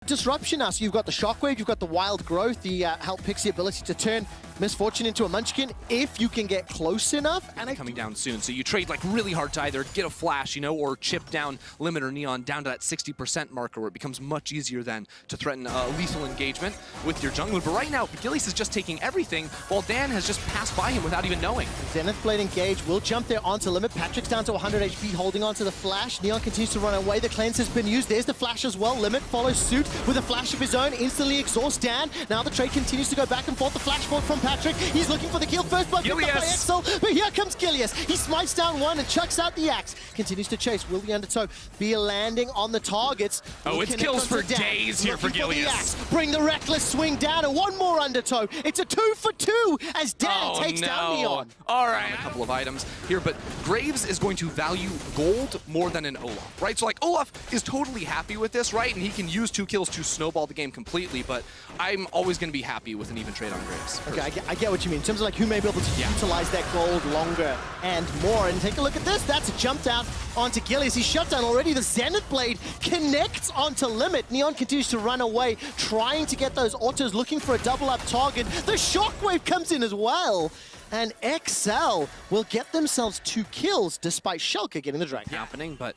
disruption now. So you've got the Shockwave, you've got the Wild Growth, the Help Pixie ability to turn Misfortune into a Munchkin if you can get close enough. And coming down soon, so you trade like really hard to either get a flash, you know, or chip down Limit or Neon down to that 60% marker where it becomes much easier then to threaten lethal engagement with your jungler. But right now, Gilius is just taking everything while Dan has just passed by him without even knowing. Zenith Blade engage will jump there onto Limit. Patrick's down to 100 HP, holding onto the flash. Neon continues to run away. The cleanse has been used. There's the flash as well. Limit follows suit with a flash of his own, instantly exhausts Dan. Now the trade continues to go back and forth. The flash forward from Patrick. He's looking for the kill. First blood picked up by Excel, but here comes Gilius. He smites down one and chucks out the axe. Continues to chase. Will the Undertow be landing on the targets? Oh, it's kills for days here for Gilius. Bring the reckless swing down and one more Undertow. It's a 2 for 2 as Dan takes down Neon. All right, a couple of items here, but Graves is going to value gold more than an Olaf, right? So like Olaf is totally happy with this, right? And he can use 2 kills to snowball the game completely, but I'm always going to be happy with an even trade on Graves. Okay, I get what you mean. In terms of like who may be able to utilize that gold longer and more. And take a look at this. That's jumped out onto Gilius. He's shut down already. The Zenith Blade connects onto Limit. Neon continues to run away, trying to get those autos, looking for a double up target. The Shockwave comes in as well. And XL will get themselves 2 kills despite Schalke getting the dragon. Happening, but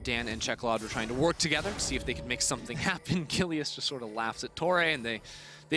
Dan and Cheklod were trying to work together, see if they could make something happen. Gilius just sort of laughs at Torre, and they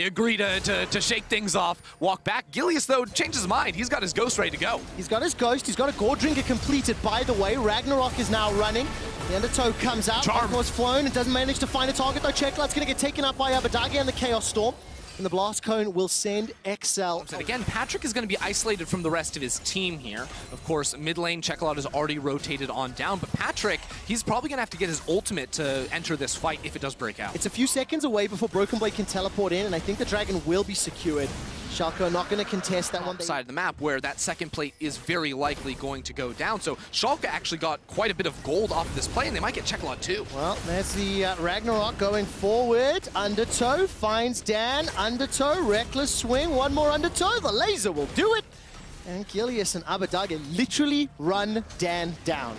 agree to shake things off, walk back. Gilius, though, changes his mind. He's got his Ghost ready to go. He's got his Ghost. He's got a Gore Drinker completed, by the way. Ragnarok is now running. The Undertow comes out. Was flown and doesn't manage to find a target, though. Cheklod's going to get taken up by Abadagi and the Chaos Storm. And the Blast Cone will send XL. And again, Patrick is going to be isolated from the rest of his team here. Of course, mid lane, Cheklod is already rotated on down, but Patrick, he's probably going to have to get his ultimate to enter this fight if it does break out. It's a few seconds away before Broken Blade can teleport in, and I think the dragon will be secured. Schalke are not going to contest that one. Side of the map where that second plate is very likely going to go down. So Schalke actually got quite a bit of gold off of this play, and they might get Cheklod too. Well, there's the Ragnarok going forward. Undertow finds Dan. Undertow, reckless swing. One more Undertow. The laser will do it. And Gilius and Abadagi literally run Dan down.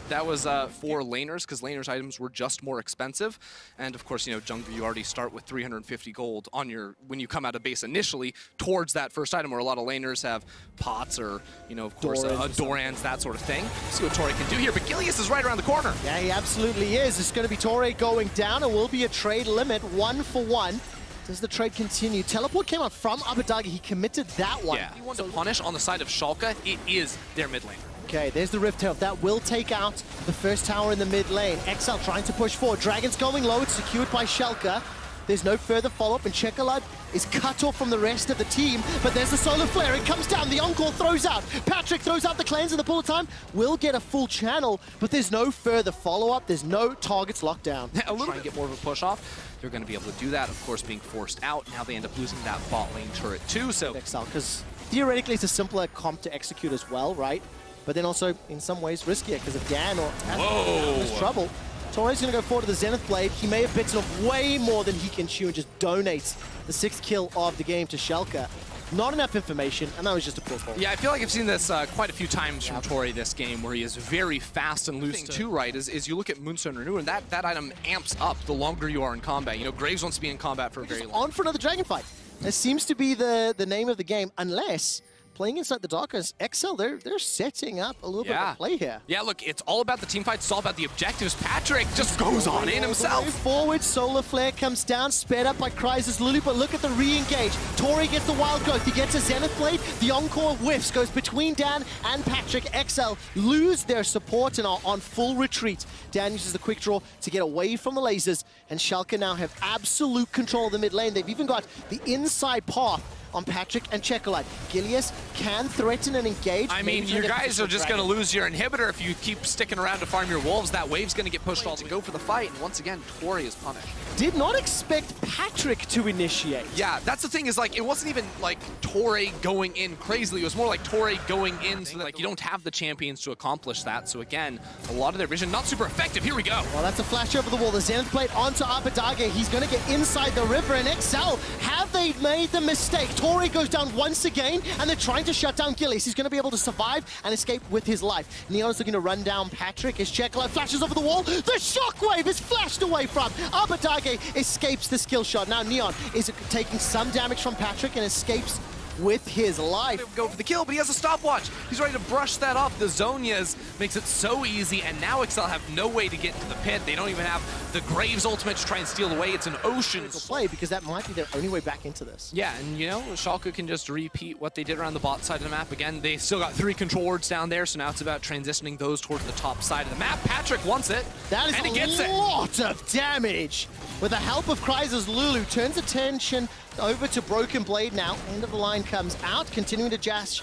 That was for laners, because laners' items were just more expensive. And of course, you know, jungle, you already start with 350 gold on your, when you come out of base initially, towards that first item, where a lot of laners have pots or, you know, of course, Dorans, that sort of thing. See what Torre can do here, but Gilius is right around the corner. Yeah, he absolutely is. It's going to be Torre going down, and will be a trade limit, 1 for 1. Does the trade continue? Teleport came out from Abadagi. He committed that one. Yeah. He wants to punish on the side of Schalke. It is their mid lane. Okay, there's the Rift Tail. That will take out the first tower in the mid lane. XL trying to push forward. Dragon's going low. It's secured by Schalke. There's no further follow-up, and Cheklod is cut off from the rest of the team. But there's the Solar Flare. It comes down. The Encore throws out. Patrick throws out the cleanse, and the bullet time will get a full channel, but there's no further follow-up. There's no targets locked down. A little try and get more of a push-off. They're going to be able to do that, of course, being forced out. Now they end up losing that bot lane turret too. So XL, because theoretically it's a simpler comp to execute as well, right? But then also, in some ways, riskier, because if Dan or has trouble, Torre's going to go forward to the Zenith Blade. He may have bitten off way more than he can chew and just donates the 6th kill of the game to Schalke. Not enough information, and that was just a poor call. Yeah, I feel like I've seen this quite a few times from Torre this game, where he is very fast and loose too, right? Is you look at Moonstone Renew, and that item amps up the longer you are in combat. You know, Graves wants to be in combat for a very long time. On for another dragon fight. That seems to be the name of the game, unless playing inside the Darkness, XL, they're setting up a little bit of a play here. Yeah, look, it's all about the team fights. It's all about the objectives. Patrick just goes on in himself. Forward, Solar Flare comes down, sped up by Crysis Lulu, but look at the re-engage. Torre gets the Wild Growth. He gets a Zenith Blade. The Encore whiffs, goes between Dan and Patrick. XL lose their support and are on full retreat. Dan uses the quick draw to get away from the lasers, and Schalke now have absolute control of the mid lane. They've even got the inside path on Patrick and Cheklod. Gilius can threaten and engage. I mean, your guys are just going to lose your inhibitor if you keep sticking around to farm your wolves. That wave's going to get pushed all to go for the fight, and once again, Torre is punished. Did not expect Patrick to initiate. Yeah, that's the thing, is like, it wasn't even like Torre going in crazily. It was more like Torre going in so that, like, you don't have the champions to accomplish that. So again, a lot of their vision not super effective. Here we go. Well, that's a flash over the wall. The Zenith Blade onto Abadagi. He's going to get inside the river, and XL, have they made the mistake? Tori goes down once again, and they're trying to shut down Gillies. He's going to be able to survive and escape with his life. Neon's looking to run down Patrick as Checklight flashes over the wall. The shockwave is flashed away from. Abadage escapes the skill shot. Now Neon is taking some damage from Patrick and escapes with his life. Go for the kill, but he has a stopwatch. He's ready to brush that off. The Zonias makes it so easy, and now XL have no way to get into the pit. They don't even have the Graves ultimate to try and steal away. It's an ocean play because that might be their only way back into this. Yeah, and you know, Schalke can just repeat what they did around the bot side of the map. Again, they still got 3 control wards down there, so now it's about transitioning those towards the top side of the map. Patrick wants it, that is and he gets a lot of damage. With the help of Crysis, Lulu turns attention over to Broken Blade now. End of the line comes out, continuing to dash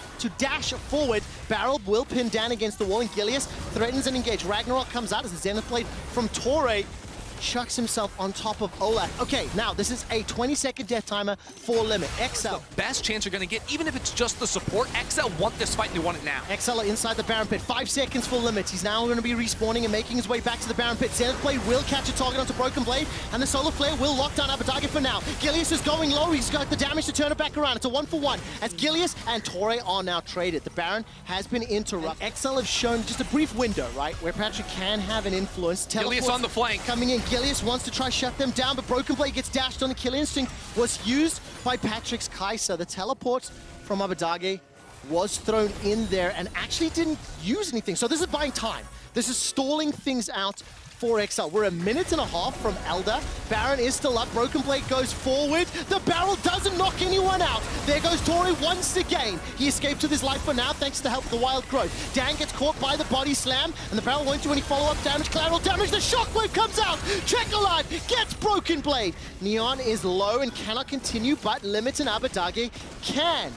forward. Barrel will pin Dan against the wall, and Gilius threatens and engage. Ragnarok comes out as the Zenith Blade from Torre chucks himself on top of Olaf. Okay, now this is a 20-second death timer for Limit. XL. The best chance you're going to get, even if it's just the support. XL want this fight and they want it now. XL are inside the Baron Pit. 5 seconds for Limit. He's now going to be respawning and making his way back to the Baron Pit. Zenith Blade will catch a target onto Broken Blade, and the Solar Flare will lock down Abadage for now. Gilius is going low. He's got the damage to turn it back around. It's a 1-for-1 as Gilius and Torre are now traded. The Baron has been interrupted. XL have shown just a brief window, right, where Patrick can have an influence. Gilius on the flank. Coming in. Gilius wants to try shut them down, but Broken Blade gets dashed on. The Kill Instinct was used by Patrick's Kai'Sa. The teleport from Abadage was thrown in there and actually didn't use anything. So this is buying time. This is stalling things out for XL. We're a minute and a half from Elder. Baron is still up. Broken Blade goes forward. The barrel doesn't knock anyone out. There goes Tori once again. He escapes with his life for now, thanks to the help of the Wild Growth. Dan gets caught by the body slam, and the barrel won't do any follow-up damage. Collateral damage. The shockwave comes out. Checklight gets Broken Blade. Neon is low and cannot continue, but Limit and Abadage can.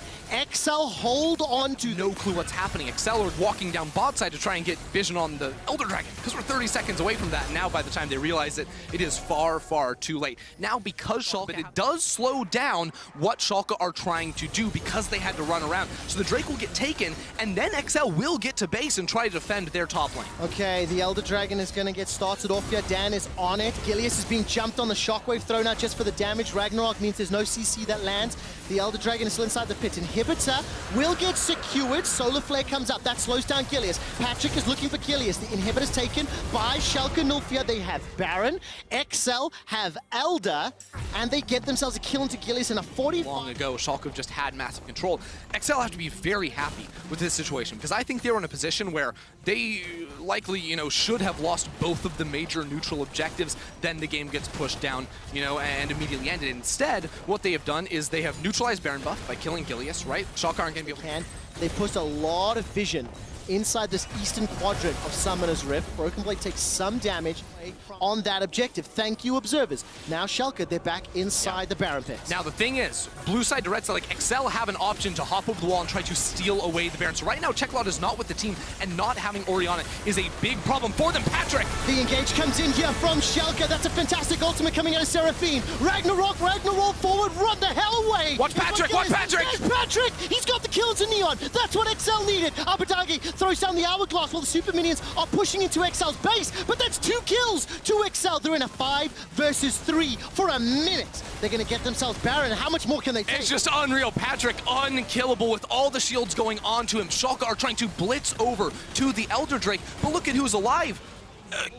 XL hold on to no clue what's happening. XL are walking down bot side to try and get vision on the Elder Dragon because we're 30 seconds away from that. And now by the time they realize it, it is far, far too late. Now because Schalke, but it does slow down what Schalke are trying to do because they had to run around. So the Drake will get taken, and then XL will get to base and try to defend their top lane. Okay, the Elder Dragon is going to get started off here. Dan is on it. Gilius is being jumped on the shockwave, thrown out just for the damage. Ragnarok means there's no CC that lands. The Elder Dragon is still inside the pit. Inhibitor will get secured. Solar Flare comes up. That slows down Gilius. Patrick is looking for Gilius. The inhibitor's taken by Schalke Nulfia. They have Baron. XL have Elder. And they get themselves a kill into Gilius in a 40. Long ago, Schalke have just had massive control. XL have to be very happy with this situation because I think they were in a position where they likely, you know, should have lost both of the major neutral objectives. Then the game gets pushed down, you know, and immediately ended. Instead, what they have done is they have neutralized Baron buff by killing Gilius, right? Schalke aren't going to be able to... They pushed a lot of vision inside this eastern quadrant of Summoner's Rift. Broken Blade takes some damage on that objective. Thank you, observers. Now Schalke, they're back inside the Baron Pit. Now the thing is, blue side to red side, like XL have an option to hop over the wall and try to steal away the Baron. So right now, Checklot is not with the team, and not having Orianna is a big problem for them. Patrick! The engage comes in here from Schalke. That's a fantastic ultimate coming out of Seraphine. Ragnarok forward, run the hell away! Watch Patrick, watch Patrick! There's Patrick! He's got the kills in Neon. That's what XL needed. Abadage throws down the hourglass while the super minions are pushing into XL's base, but that's 2 kills to XL. They're in a 5 versus 3 for a minute. They're going to get themselves Baron. How much more can they take? It's just unreal. Patrick unkillable with all the shields going on to him. Schalke are trying to blitz over to the Elder Drake, but look at who's alive.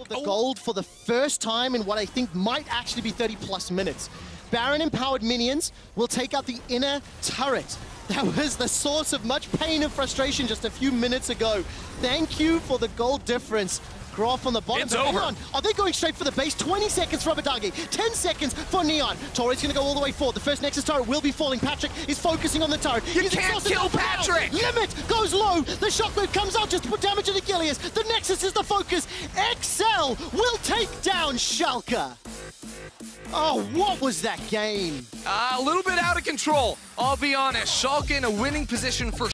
The gold for the first time in what I think might actually be 30+ minutes. Baron-empowered minions will take out the inner turret. That was the source of much pain and frustration just a few minutes ago. Thank you for the gold difference. Graph on the bottom. It's over. Neon, are they going straight for the base? 20 seconds for Abadage, 10 seconds for Neon. Torre's going to go all the way forward. The first Nexus turret will be falling. Patrick is focusing on the turret. You can't kill Patrick! Limit goes low. The shockwave comes out just to put damage into Gilius. The Nexus is the focus. XL will take down Schalke. Oh, what was that game? A little bit out of control, I'll be honest. Schalke in a winning position for